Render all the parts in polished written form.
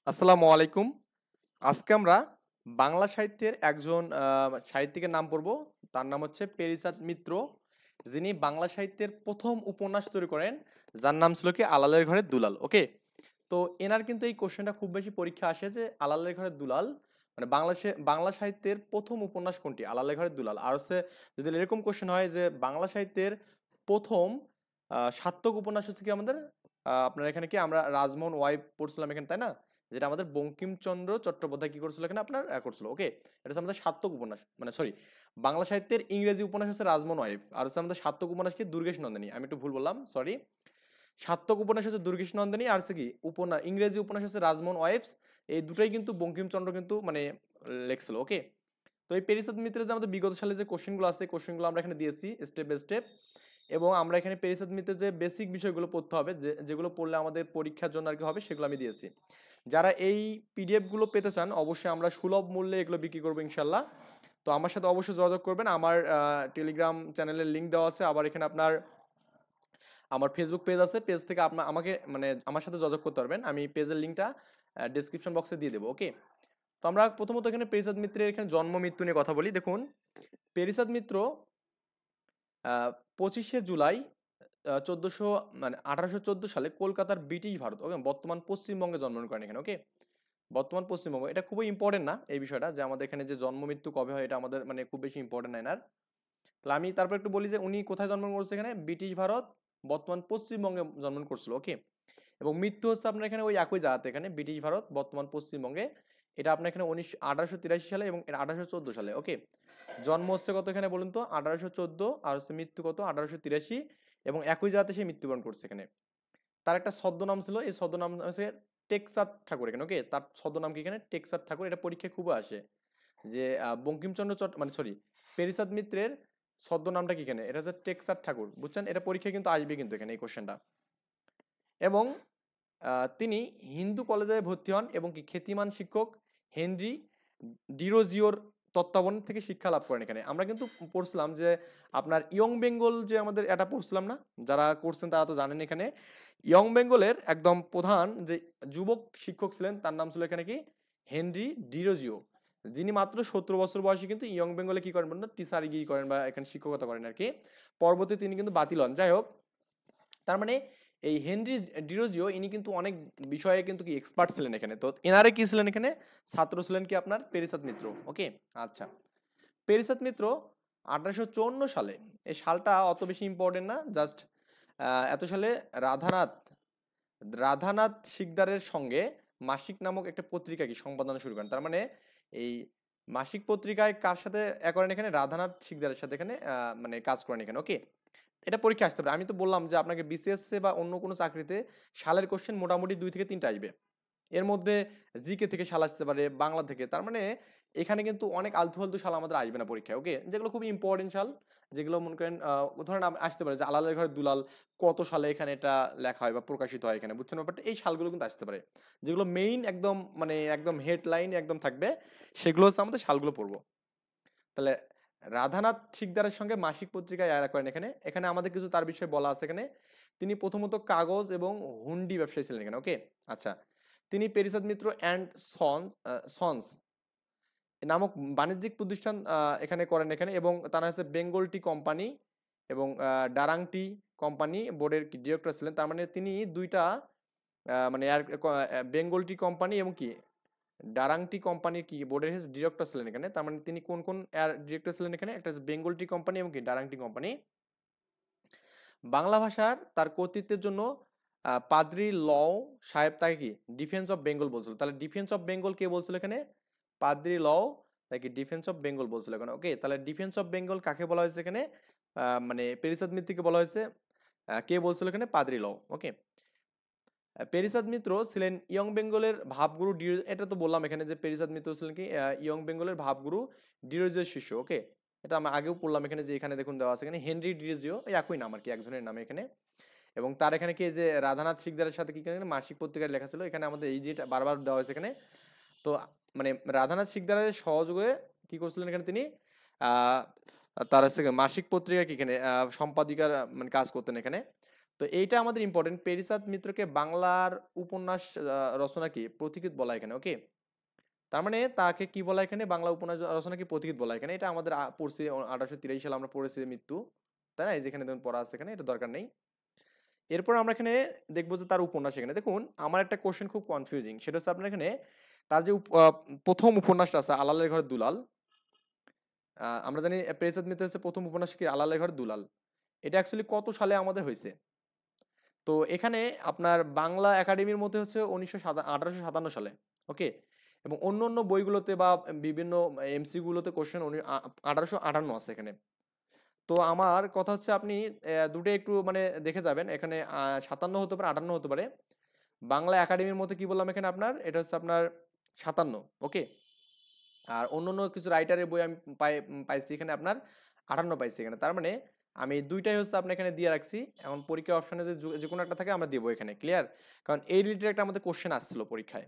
আসসালামু আলাইকুম। আজকে আমরা বাংলা সাহিত্যের একজন সাহিত্যিকের নাম পড়ব। তার নাম হচ্ছে পেরিচাঁদ মিত্র, যিনি বাংলা সাহিত্যের প্রথম উপন্যাস তৈরি করেন, যার নাম ছিল কি আলালের ঘরের দুলাল। ওকে, তো এনার কিন্তু এই কোশ্চেনটা খুব বেশি পরীক্ষা আসে যে আলালের ঘরের দুলাল মানে বাংলা সাহিত্যের প্রথম উপন্যাস কোনটি, আলালের ঘরের দুলাল। আর হচ্ছে যদি এরকম কোশ্চেন হয় যে বাংলা সাহিত্যের প্রথম সার্থক উপন্যাস হচ্ছে কি আমাদের আপনার এখানে কি আমরা রাজমোহন ওয়াইফ পড়ছিলাম এখানে, তাই না? যেটা আমাদের বঙ্কিমচন্দ্র চট্টোপাধ্যায় কি করছিল এখানে আপনার করছিল। ওকে, এটা হচ্ছে আমাদের সার্থক উপন্যাস, মানে সরি, বাংলা সাহিত্যের ইংরেজি উপন্যাস হচ্ছে রাজমোহন ওয়াইফ, আর হচ্ছে আমাদের সার্থক উপন্যাস কি দুর্গেশ নন্দিনী। আমি একটু ভুল বললাম, সরি। সার্থক উপন্যাস হচ্ছে দুর্গেশ নন্দিনী, আর হচ্ছে কি উপন্যাস ইংরেজি উপন্যাস হচ্ছে রাজমোহন ওয়াইফস। এই দুটাই কিন্তু বঙ্কিমচন্দ্র কিন্তু মানে লেখছিল। ওকে, তো এই পেরিচাঁদ মিত্রের যে আমাদের বিগত সালে যে কোশ্চেনগুলো আছে, কোশ্চেনগুলো আমরা এখানে দিয়েছি স্টেপ বাই স্টেপ। এবং আমরা এখানে পেরিচাঁদ মিত্রের যে বেসিক বিষয়গুলো পড়তে হবে, যেগুলো পড়লে আমাদের পরীক্ষার জন্য আর কি হবে, সেগুলো আমি দিয়েছি। যারা এই পিডিএফ গুলো পেতে চান, অবশ্যই আমরা সুলভ মূল্যে এগুলো বিক্রি করবো ইনশাল্লাহ। তো আমার সাথে অবশ্যই যোগাযোগ করবেন। আমার টেলিগ্রাম চ্যানেলের লিঙ্ক দেওয়া আছে, আবার এখানে আপনার আমার ফেসবুক পেজ আছে, পেজ থেকে আপনার আমাকে মানে আমার সাথে যোগাযোগ করতে পারবেন। আমি পেজের লিঙ্কটা ডিসক্রিপশন বক্সে দিয়ে দেবো। ওকে, তো আমরা প্রথমত এখানে পেরিচাঁদ মিত্রের এখানে জন্ম মৃত্যু নিয়ে কথা বলি। দেখুন, পেরিচাঁদ মিত্র 25শে জুলাই 1400 মানে 1814 সালে কলকাতার ব্রিটিশ ভারত, ওকে, বর্তমান পশ্চিমবঙ্গে জন্মগ্রহণ করেন এখানে। ওকে, বর্তমান পশ্চিমবঙ্গ, এটা খুবই ইম্পর্টেন্ট না এই বিষয়টা, যে আমাদের এখানে যে জন্ম মৃত্যু কবে হয় এটা আমাদের মানে খুব বেশি ইম্পর্টেন্ট না এনার। তাহলে আমি তারপর একটু বলি যে উনি কোথায় জন্মগ্রহণ করছে, এখানে ব্রিটিশ ভারত বর্তমান পশ্চিমবঙ্গে জন্মগ্রহণ করছিল। ওকে, এবং মৃত্যু হচ্ছে আপনার এখানে ওই একই জায়গাতে, এখানে ব্রিটিশ ভারত বর্তমান পশ্চিমবঙ্গে। এটা আপনার এখানে 1883 সালে এবং 1814 সালে। ওকে, জন্ম হচ্ছে কত এখানে বলুন তো, 1814, আর হচ্ছে মৃত্যু কত 1883, এবং একই জায়গাতে সে মৃত্যুবরণ করছে এখানে। তার একটা ছদ্মনাম ছিল, এই ছদ্মনাম হচ্ছে টেকচাঁদ ঠাকুর এখানে। ওকে, তার ছদ্মনাম কি এখানে টেকচাঁদ ঠাকুর। এটা পরীক্ষায় খুব আসে যে বঙ্কিমচন্দ্র মানে সরি, পেরিচাঁদ মিত্রের ছদ্মনামটা কি এখানে, এটা হচ্ছে টেকচাঁদ ঠাকুর, বুঝছেন? এটা পরীক্ষায় কিন্তু আসবে কিন্তু এখানে এই কোশ্চেনটা। এবং তিনি হিন্দু কলেজে ভর্তি হন এবং কি খ্যাতিমান শিক্ষক হেনরি ডিরোজিওর তত্ত্বাবধান থেকে শিক্ষা লাভ করেন এখানে। আমরা কিন্তু পড়ছিলাম যে আপনার ইয়ং বেঙ্গল যে আমাদের এটা পড়ছিলাম না, যারা করছেন তারা তো জানেন। এখানে ইয়ং বেঙ্গলের একদম প্রধান যে যুবক শিক্ষক ছিলেন, তার নাম ছিল এখানে কি হেনরি ডিরোজিও, যিনি মাত্র 17 বছর বয়সে কিন্তু ইয়ং বেঙ্গলে কি করেন বলুন, টিচারগিরি করেন বা এখানে শিক্ষকতা করেন আর কি। পরবর্তী তিনি কিন্তু বাতিল হন। যাই হোক, তার মানে এই হেনরি ডিরোজিও ইনি কিন্তু অনেক বিষয়ে কিন্তু কি এক্সপার্ট ছিলেন এখানে। তো এনারে কি ছিলেন এখানে, ছাত্র ছিলেন কি আপনার পেরিচাঁদ মিত্র। ওকে, আচ্ছা, পেরিচাঁদ মিত্র 1854 সালে, এই সালটা অত বেশি ইম্পর্টেন্ট না, জাস্ট এত সালে রাধানাথ রাধানাথ শিকদারের সঙ্গে মাসিক নামক একটা পত্রিকা কি সম্পাদনা শুরু করেন। তার মানে এই মাসিক পত্রিকায় কার সাথে করেন এখানে, রাধানাথ শিকদারের সাথে এখানে মানে কাজ করেন এখানে। ওকে, এটা পরীক্ষা আসতে পারে। আমি তো বললাম যে আপনাকে বিসিএস বা অন্য কোনো চাকরিতে সালের কোশ্চেন মোটামুটি 2 থেকে 3টা আসবে। এর মধ্যে জিকে থেকে সাল আসতে পারে, বাংলা থেকে। তার মানে এখানে কিন্তু অনেক আলতু ফালতু সাল আমাদের আসবে না পরীক্ষায়। ওকে, যেগুলো খুবই ইম্পর্টেন্ট সাল, যেগুলো মনে করেন ধরেন আসতে পারে যে আলালের ঘরের দুলাল কত সালে এখানে এটা লেখা হয় বা প্রকাশিত হয় এখানে, বুঝছেন ব্যাপারটা? এই সালগুলো কিন্তু আসতে পারে, যেগুলো মেইন একদম মানে একদম হেডলাইন একদম থাকবে, সেগুলো হচ্ছে আমাদের সালগুলো পড়বো। তাহলে রাধানাথ শিকদারের সঙ্গে মাসিক পত্রিকায় করেন এখানে। এখানে আমাদের কিছু তার বিষয়ে বলা আছে এখানে। তিনি প্রথমত কাগজ এবং হুন্ডি ব্যবসায়ী ছিলেন এখানে। ওকে, আচ্ছা, তিনি পেরিচাঁদ মিত্র অ্যান্ড সন্স নামক বাণিজ্যিক প্রতিষ্ঠান এখানে করেন এখানে, এবং তারা হচ্ছে বেঙ্গল টি কোম্পানি এবং ডারাং টি কোম্পানি বোর্ডের ডিরেক্টর ছিলেন। তার মানে তিনি দুইটা মানে বেঙ্গল টি কোম্পানি এবং কি ডারাং টি কোম্পানির কি বোর্ডের ডিরেক্টর ছিলেন এখানে। তার মানে তিনি কোন কোন ডিরেক্টর ছিলেন এখানে, একটা বেঙ্গল টি কোম্পানি এবং কি ডারাং টি কোম্পানি। বাংলা ভাষার তার কর্তৃত্বের জন্য পাদ্রি লও সাহেব তাকে কি ডিফেন্স অফ বেঙ্গল বলছিল। তাহলে ডিফেন্স অফ বেঙ্গল কে বলছিল এখানে, পাদ্রি লও তাকে ডিফেন্স অফ বেঙ্গল বলছিল এখানে। ওকে, তাহলে ডিফেন্স অফ বেঙ্গল কাকে বলা হয়েছে এখানে, মানে পেরিচাঁদ মিত্রকে বলা হয়েছে। কে বলছিল এখানে, পাদ্রি লও। ওকে, পেরিচাঁদ মিত্র ছিলেন ইয়ং বেঙ্গলের ভাবগুরু এটা তো বললাম এখানে যে পেরিচাঁদ মিত্র ছিলেন কি ইয়ং বেঙ্গলের ভাবগুরু ডিরোজিওর শিষ্য। ওকে, এটা আমরা আগেও পড়লাম এখানে, যে এখানে দেখুন দেওয়া আছে এখানে হেনরি ডিরোজিও, এই একই নাম আর কি, একজনের নামে এখানে। এবং তার এখানে কি যে রাধানাথ শিকদারের সাথে কি এখানে মাসিক পত্রিকায় লেখা ছিল, এখানে আমাদের এই যেটা বারবার দেওয়া হয়েছে এখানে। তো মানে রাধানাথ শিকদারের সহযোগে কি করছিলেন এখানে তিনি, আহ তার হচ্ছে মাসিক পত্রিকা কি এখানে সম্পাদিকার মানে কাজ করতেন এখানে। তো এইটা আমাদের ইম্পর্টেন্ট, পেরিচাঁদ মিত্রকে বাংলার উপন্যাস রচনা কি পথিকৃৎ বলা এখানে, ওকে। তার মানে তাকে কি বলা এখানে, বাংলা উপন্যাস রচনা কি পথিকৃৎ বলা এখানে, এটা আমাদের পড়ছি 1883 সালে আমরা পড়েছি মৃত্যু, তাই না, এই যেখানে দেখুন পড়া আছে এখানে, এটা দরকার নেই। এরপর আমরা এখানে দেখবো যে তার উপন্যাস, এখানে দেখুন আমার একটা কোশ্চেন খুব কনফিউজিং, সেটা হচ্ছে আপনার এখানে তার যে প্রথম উপন্যাসটা আছে আলালের ঘরে দুলাল, আমরা জানি পেরিচাঁদ মিত্র হচ্ছে প্রথম উপন্যাস কি আলালের ঘরে দুলাল, এটা অ্যাকচুয়ালি কত সালে আমাদের হয়েছে। তো এখানে আপনার বাংলা একাডেমির মধ্যে হচ্ছে 1857 সালে, ওকে। এবং অন্য অন্য বইগুলোতে বা বিভিন্ন এমসি গুলোতে কোশ্চেন 1858 আছে এখানে। তো আমার কথা হচ্ছে আপনি দুটো একটু মানে দেখে যাবেন, এখানে 57 হতে পারে, 58 হতে পারে। বাংলা একাডেমির মধ্যে কি বললাম এখানে আপনার, এটা হচ্ছে আপনার 57, ওকে। আর অন্য অন্য কিছু রাইটারের বই আমি পাইছি এখানে আপনার 58 পাইছি এখানে। তার মানে আমি দুইটাই হচ্ছে আপনার এখানে দিয়ে রাখছি, এখন পরীক্ষা অপশনে যে কোনো একটা থাকে আমরা দেবো এখানে, ক্লিয়ার। কারণ এই রিলেটেড একটা আমাদের কোশ্চেন আসছিল পরীক্ষায়,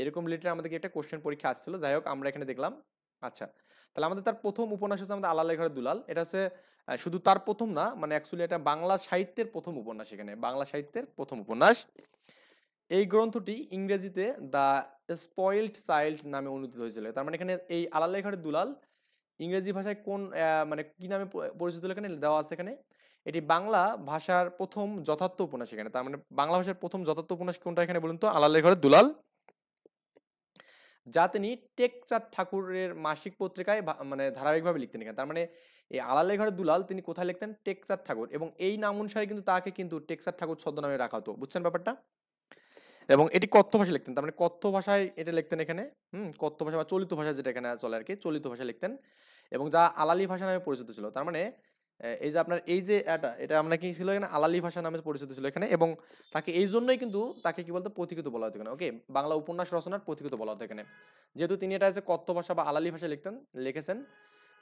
এরকম রিলেটেড আমাদেরকে একটা কোশ্চেন পরীক্ষা আসছিল, যাই হোক আমরা এখানে দেখলাম। আচ্ছা, তাহলে আমাদের তার প্রথম উপন্যাস হচ্ছে আমাদের আলালের ঘরে দুলাল, এটা হচ্ছে শুধু তার প্রথম না, মানে অ্যাকচুয়ালি এটা বাংলা সাহিত্যের প্রথম উপন্যাস, এখানে বাংলা সাহিত্যের প্রথম উপন্যাস। এই গ্রন্থটি ইংরেজিতে দ্য স্পয়েলড চাইল্ড নামে অনুদিত হয়েছিল। তার মানে এখানে এই আলালের ঘরে দুলাল ইংরেজি ভাষায় কোন মানে কি নামে পরিচিত হলো এখানে দেওয়া আছে এখানে, এটি বাংলা ভাষার প্রথম যথার্থ উপন্যাস এখানে। তার মানে বাংলা ভাষার প্রথম যথার্থ উপন্যাস কোনটা এখানে বলুন তো, আলালের ঘরে দুলাল, যা তিনি টেকচাঁদ ঠাকুরের মাসিক পত্রিকায় মানে ধারাবাহিকভাবে লিখতেন এখানে। তার মানে এই আলালের ঘরে দুলাল তিনি কোথায় লিখতেন, টেকচাঁদ ঠাকুর, এবং এই নাম অনুসারে কিন্তু তাকে কিন্তু টেকচাঁদ ঠাকুর ছদ্মনামে রাখা হতো, বুঝছেন ব্যাপারটা। এবং এটি কথ্য ভাষায় লিখতেন, তার মানে কথ্য ভাষায় এটা লিখতেন এখানে, কথ্য ভাষা বা চলিত ভাষা যেটা এখানে চলে আর কি, চলিত ভাষায় লিখতেন, এবং যা আলালি ভাষা নামে পরিচিত ছিল। তার মানে এই যে আপনার এই যে এটা আমরা কি ছিল এখানে, আলালি ভাষা নামে পরিচিত ছিল এখানে, এবং তাকে এই জন্যই কিন্তু তাকে কি বলতো, পথিকৃত বলা হতো এখানে, ওকে। বাংলা উপন্যাস রচনার পথিকৃত বলা হতো এখানে, যেহেতু তিনি এটা যে কথ্য ভাষা বা আলালি ভাষায় লিখেছেন,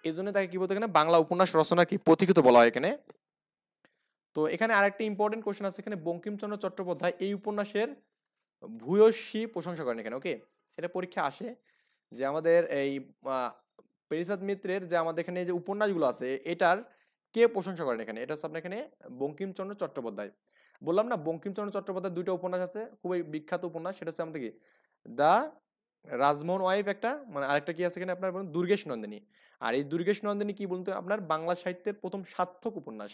এই জন্য তাকে কি বলতো এখানে, বাংলা উপন্যাস রচনার কি পথিকৃত বলা হয় এখানে। তো এখানে আরেকটা ইম্পর্টেন্ট কোশ্চেন আছে এখানে, বঙ্কিমচন্দ্র চট্টোপাধ্যায় এই উপন্যাসের ভূয়সী প্রশংসা করেন এখানে, ওকে। এটা পরীক্ষা আসে যে আমাদের এই পেরিচাঁদ মিত্রের যে আমাদের এখানে যে উপন্যাসগুলো আছে এটার কে প্রশংসা করেন এখানে, এটা হচ্ছে আপনার এখানে বঙ্কিমচন্দ্র চট্টোপাধ্যায়। বললাম না বঙ্কিমচন্দ্র চট্টোপাধ্যায় দুইটা উপন্যাস আছে খুবই বিখ্যাত উপন্যাস, সেটা হচ্ছে আমাদের কি দা রাজমোহন ওয়াইফ একটা, মানে আরেকটা কি আছে এখানে আপনার বলুন, দুর্গেশ নন্দিনী। আর এই দুর্গেশ নন্দিনী কি বলতে আপনার বাংলা সাহিত্যের প্রথম সার্থক উপন্যাস,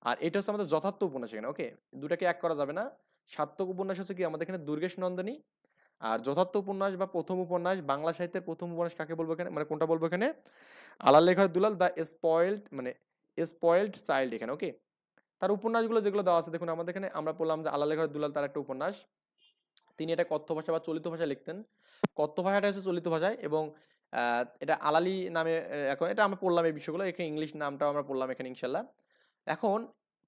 আর এটা হচ্ছে আমাদের যথার্থ উপন্যাস এখানে, ওকে। দুটাকে এক করা যাবে না। সার্থক উপন্যাস হচ্ছে কি আমাদের এখানে দুর্গেশ নন্দিনী, আর যথার্থ উপন্যাস বা প্রথম উপন্যাস বাংলা সাহিত্যের প্রথম উপন্যাস কাকে বলবো এখানে, মানে কোনটা বলবো এখানে, আলালের ঘরে দুলাল দ্য স্পয়েলড, মানে স্পয়েলড চাইল্ড এখানে, ওকে। তার উপন্যাসগুলো যেগুলো দেওয়া আছে দেখুন আমাদের এখানে, আমরা বললাম যে আলালের ঘরে দুলাল তার একটা উপন্যাস, তিনি এটা কথ্য ভাষা বা চলিত ভাষায় লিখতেন। কথ্য ভাষাটা হচ্ছে চলিত ভাষায়, এবং এটা আলালি নামে, এখন এটা আমরা পড়লাম এই বিষয়গুলো, এখানে ইংলিশ নামটাও আমরা পড়লাম এখানে ইনশাল্লাহ। এখন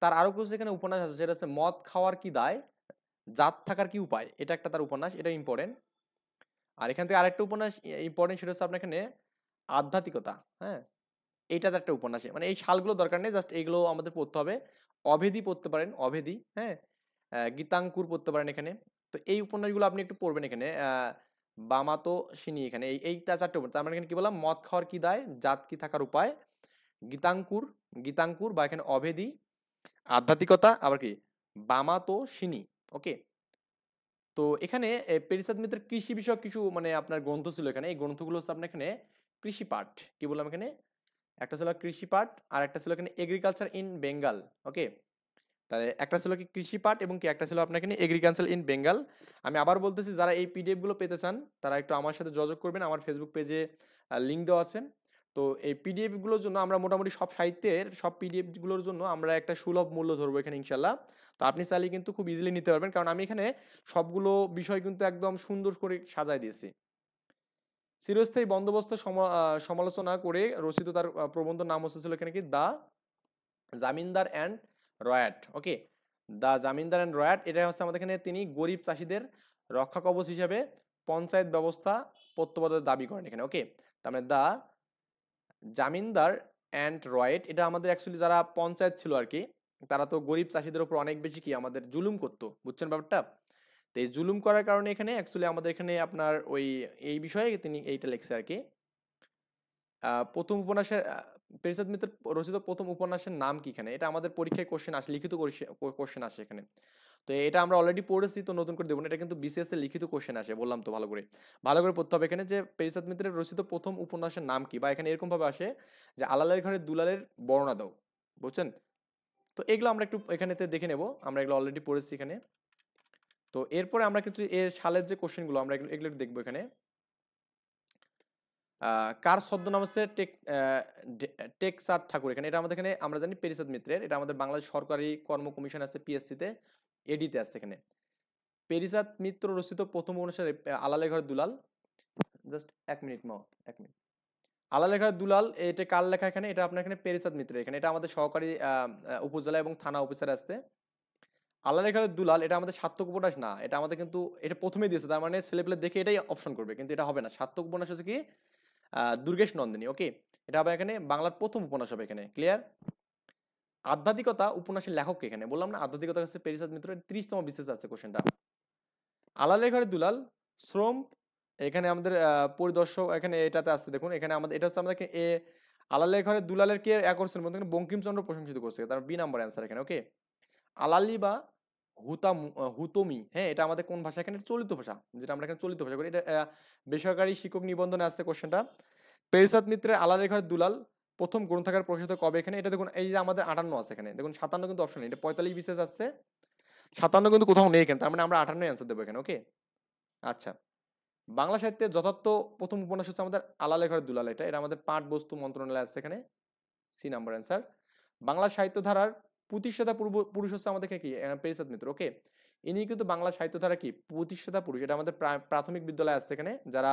তার আরো কিছু এখানে উপন্যাস আছে, সেটা হচ্ছে মদ খাওয়ার কি দায়, জাত থাকার কি উপায়, এটা একটা তার উপন্যাস, এটা ইম্পর্টেন্ট। আর এখান থেকে আরেকটা উপন্যাস ইম্পর্টেন্ট, সেটা হচ্ছে আপনার এখানে আধ্যাত্মিকতা, হ্যাঁ, এইটা একটা উপন্যাস, মানে এই সালগুলো দরকার নেই, জাস্ট এগুলো আমাদের পড়তে হবে। অভেদী পড়তে পারেন, অভেদী, হ্যাঁ, গীতাঙ্কুর পড়তে পারেন এখানে। তো এই উপন্যাসগুলো আপনি একটু পড়বেন এখানে, বামাতো সিনি এখানে, এইটা চারটে উপন্যাস। তার মানে এখানে কি বললাম, মদ খাওয়ার কি দায়, জাত কি থাকার উপায়, গীতাঙ্কুর, গীতাঙ্কুর বা এখানে অভেদী, আধ্যাত্মিকতা, আবার কি বামাতো সিনি, ওকে। তো এখানে পেরিচাঁদ মিত্রের কৃষি বিষয়ক কিছু মানে আপনার গ্রন্থ ছিল এখানে, এই গ্রন্থগুলো হচ্ছে আপনার এখানে কৃষি পাঠ, কি বললাম এখানে, একটা ছিল কৃষি পাঠ আর একটা ছিল এখানে এগ্রিকালচার ইন বেঙ্গল, ওকে। তাহলে একটা ছিল কি কৃষি পাঠ এবং কি একটা ছিল আপনার এখানে এগ্রিকালচার ইন বেঙ্গল। আমি আবার বলতেছি, যারা এই পিডিএফ গুলো পেতে চান তারা একটু আমার সাথে যোগাযোগ করবেন, আমার ফেসবুক পেজে লিঙ্ক দেওয়া আছে। তো এই পিডিএফ গুলোর জন্য আমরা মোটামুটি সব সাহিত্যের সব পিডিএফ গুলোর জন্য আমরা একটা সুলভ মূল্য ধরবো এখানে ইনশাল্লাহ। তো আপনি চাইলে কিন্তু খুব ইজিলি নিতে পারবেন, কারণ আমি এখানে সবগুলো বিষয় কিন্তু একদম সুন্দর করে সাজায় দিয়েছি। চিরস্থায়ী বন্দোবস্ত সমালোচনা করে রচিত তার প্রবন্ধ নাম হচ্ছে ছিল এখানে কি দা জামিনদার অ্যান্ড রয়াট, ওকে। দা জামিনদার অ্যান্ড রয়াট, এটা হচ্ছে আমাদের এখানে তিনি গরিব চাষিদের রক্ষা কবচ হিসেবে পঞ্চায়েত ব্যবস্থা প্রত্যাবর্তনের দাবি করেন এখানে, ওকে। তার মানে দা জামিনদার অ্যান্ড রয়েট, এটা আমাদের অ্যাকচুয়ালি যারা পঞ্চায়েত ছিল আর কি, তারা তো গরিব চাষিদের উপর অনেক বেশি কি আমাদের জুলুম করতো, বুঝছেন ব্যাপারটা। তো এই জুলুম করার কারণে এখানে অ্যাকচুয়ালি আমাদের এখানে আপনার ওই এই বিষয়ে তিনি এইটা লিখছে আর কি। প্রথম উপন্যাসের পেরিচাঁদ মিত্রের রচিত প্রথম উপন্যাসের নাম কি এখানে? এটা আমাদের পরীক্ষায় কোশ্চেন আসে, লিখিত কোশ্চেন আসে এখানে। তো এটা আমরা অলরেডি পড়েছি, তো নতুন করে দেবো না। এটা কিন্তু বিসিএস এর লিখিত কোশ্চেন আসে, বললাম তো ভালো করে। ভালো করে পড়তে হবে এখানে যে পেরিচাঁদ মিত্রের রচিত প্রথম উপন্যাসের নাম কি? বা এখানে এরকম ভাবে আসে যে আলালের ঘরে দুলালের বর্ণনা দাও। বুঝছেন? তো এগুলো আমরা একটু এখানেতে দেখে নেব। আমরা এগুলো অলরেডি পড়েছি এখানে। তো এরপরে আমরা কিন্তু এর সালের যে কোশ্চেনগুলো আমরা এগুলো এগুলো একটু দেখবো এখানে। কার ছদ্মনাম হচ্ছে টেকচাঁদ ঠাকুর। এখানে এটা আমাদের এখানে আমরা জানি পেরিচাঁদ মিত্রের। এটা আমাদের বাংলাদেশ সরকারি কর্ম কমিশন আছে পিএসসি তে, এডিতে আছে এখানে। পেরিচাঁদ মিত্র রচিত প্রথম অনুসারে আলালের ঘরে দুলাল। জাস্ট 1 মিনিট মাও, 1 মিনিট। আলালের ঘরে দুলাল এটা কার লেখা এখানে? এটা আপনার এখানে পেরিচাঁদ মিত্রের। এখানে এটা আমাদের সহকারী উপজেলা এবং থানা অফিসার আছে। আলালের ঘরে দুলাল এটা আমাদের সার্থক উপন্যাস না, এটা আমাদের কিন্তু এটা প্রথমেই দিয়েছে, তার মানে ছেলেপেলে দেখে এটাই অপশন করবে, কিন্তু এটা হবে না। সার্থক উপন্যাস হচ্ছে কি দুর্গেশ নন্দিনী। ওকে, এটা হবে এখানে বাংলার প্রথম উপন্যাস হবে এখানে। ক্লিয়ার? আধ্যাত্মিকতা উপন্যাসের লেখক কে? এখানে বললাম না আধ্যাত্মিকতা হচ্ছে পেরিচাঁদ মিত্র। 30তম বিশেষ আছে কোশ্চেনটা। আলালের ঘরে দুলাল শ্রম, এখানে আমাদের পরিদর্শক এখানে এটাতে আসছে দেখুন। এখানে আমাদের এটা হচ্ছে আমাদেরকে আলালের ঘরে দুলালের কে করছেন বলতে বঙ্কিমচন্দ্র প্রশংসিত করছে, তার বি নাম্বার অ্যান্সার এখানে। ওকে, আলালি বা হুতমি, হ্যাঁ এটা আমাদের কোন ভাষা? এখানে চলিত ভাষা, যেটা আমরা এখানে চলিত ভাষা করি। এটা বেসরকারি শিক্ষক নিবন্ধনে আছে কোশ্চেনটা। পেরিচাঁদ মিত্রের আলালের ঘরে দুলাল প্রথম গ্রন্থাগার প্রকাশিত কবে? এখানে এটা দেখুন, এই যে আমাদের 58 আছে এখানে দেখুন, 57 কিন্তু অপশন নেই, এটা 45 বিশেষ আছে, 57 কিন্তু কোথাও নেই এখানে, তার মানে আমরা 58 অ্যান্সার দেবো এখানে। ওকে, আচ্ছা। বাংলা সাহিত্যের যথার্থ প্রথম উপন্যাস হচ্ছে আমাদের আলালের ঘরে দুলাল। এটা এটা আমাদের পাঠ বস্তু মন্ত্রণালয় আছে এখানে, সি নাম্বার অ্যান্সার। বাংলা সাহিত্য ধারার প্রতিষ্ঠাতা পুরুষ হচ্ছে আমাদের কি পেরিচাঁদ মিত্র। ওকে, ইনি কিন্তু বাংলা সাহিত্য ধারা কি প্রতিষ্ঠাতা পুরুষ। এটা আমাদের প্রাথমিক বিদ্যালয় আছে এখানে, যারা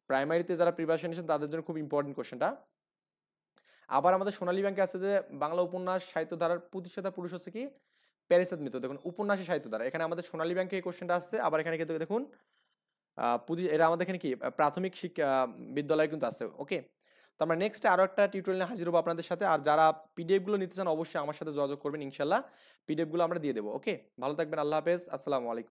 প্রাইমারিতে যারা প্রিপারেশন নিয়েছেন তাদের জন্য খুব ইম্পর্টেন্ট কোশ্চেনটা। আবার আমাদের সোনালী ব্যাংকে আছে যে বাংলা উপন্যাস সাহিত্য ধারার প্রতিষ্ঠাতা পুরুষ হচ্ছে কি পেরিচাঁদ মিত্র। দেখুন উপন্যাসী সাহিত্য ধারা, এখানে আমাদের সোনালী ব্যাংকে এই কোশ্চেনটা আসছে। আবার এখানে কিন্তু দেখুন এটা আমাদের এখানে কি প্রাথমিক শিক্ষা বিদ্যালয় কিন্তু আছে। ওকে, তো আমরা নেক্সট আরো একটা টিউটোরিয়ালে হাজির হবো আপনাদের সাথে। আর যারা পিডিএফ গুলো নিতে চান অবশ্যই আমার সাথে যোগাযোগ করবেন, ইনশাল্লাহ পিডিএফ গুলো আমরা দিয়ে দেবো। ওকে, ভালো থাকবেন, আল্লাহ হাফেজ, আসসালামু আলাইকুম।